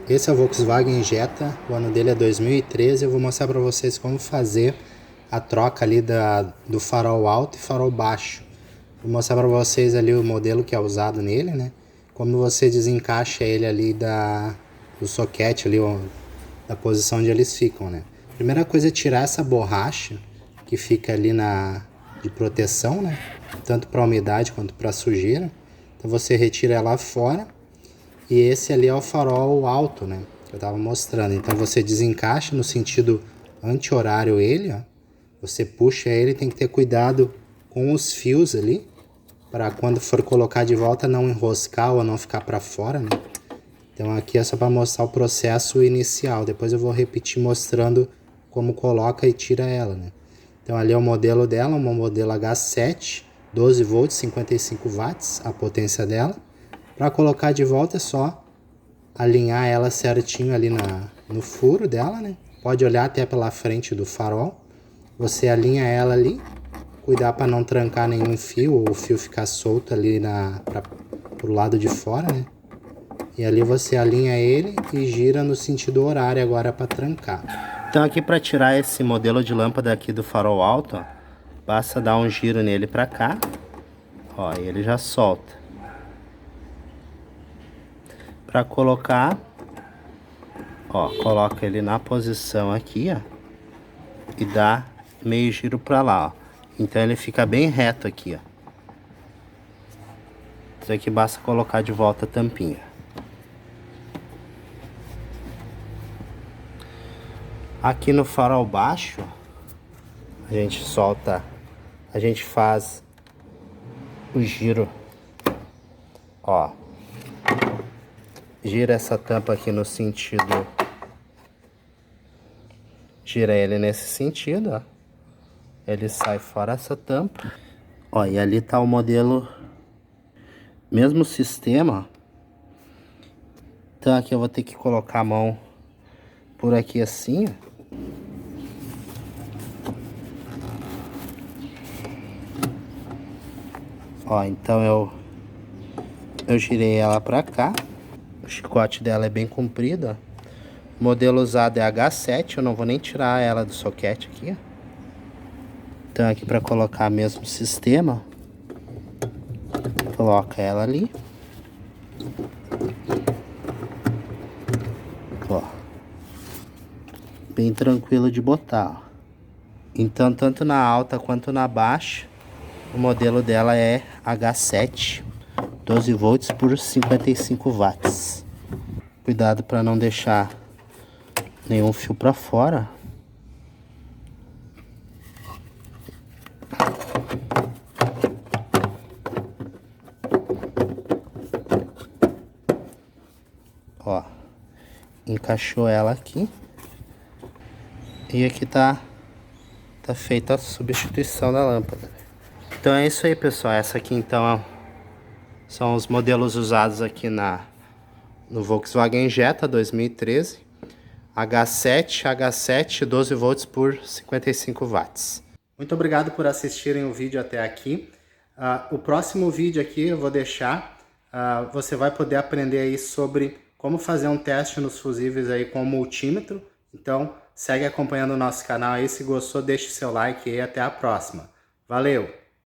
Esse é o Volkswagen Jetta, o ano dele é 2013. Eu vou mostrar para vocês como fazer a troca ali do farol alto e farol baixo. Vou mostrar para vocês ali o modelo que é usado nele, né? Como você desencaixa ele ali do soquete ali, da posição onde eles ficam, né? Primeira coisa é tirar essa borracha que fica ali de proteção, né? Tanto para umidade quanto para sujeira. Então você retira ela fora. E esse ali é o farol alto, né? Que eu tava mostrando. Então você desencaixa no sentido anti-horário ele, ó. Você puxa ele, tem que ter cuidado com os fios ali, para quando for colocar de volta não enroscar ou não ficar para fora, né? Então aqui é só para mostrar o processo inicial. Depois eu vou repetir mostrando como coloca e tira ela, né? Então ali é o modelo dela, um modelo H7, 12 volts, 55 watts, a potência dela. Para colocar de volta é só alinhar ela certinho ali no furo dela, né? Pode olhar até pela frente do farol. Você alinha ela ali, cuidar para não trancar nenhum fio ou o fio ficar solto ali pro lado de fora, né? E ali você alinha ele e gira no sentido horário agora para trancar. Então aqui para tirar esse modelo de lâmpada aqui do farol alto, ó, basta dar um giro nele para cá, ó, e ele já solta. Para colocar, ó, coloca ele na posição aqui, ó, e dá meio giro para lá, ó. Então ele fica bem reto aqui, ó. Isso aqui basta colocar de volta a tampinha. Aqui no farol baixo, a gente solta, a gente faz o giro, ó. Gira essa tampa aqui no sentido, gira ele nesse sentido, ó. Ele sai fora essa tampa. Ó, e ali tá o modelo, mesmo sistema. Então aqui eu vou ter que colocar a mão por aqui assim, ó. Então eu girei ela pra cá. O chicote dela é bem comprido, ó. O modelo usado é H7, eu não vou nem tirar ela do soquete aqui, ó. Então aqui para colocar mesmo sistema, coloca ela ali, ó, bem tranquilo de botar, ó. Então tanto na alta quanto na baixa, o modelo dela é H7, 12 volts por 55 watts. Cuidado para não deixar nenhum fio para fora. Ó, encaixou ela aqui. E aqui tá feita a substituição da lâmpada. Então é isso aí, pessoal. Essa aqui então são os modelos usados aqui no Volkswagen Jetta 2013. H7, 12 volts por 55 watts. Muito obrigado por assistirem o vídeo até aqui. O próximo vídeo aqui eu vou deixar, você vai poder aprender aí sobre como fazer um teste nos fusíveis aí com o multímetro. Então segue acompanhando o nosso canal aí, se gostou deixe seu like e até a próxima. Valeu!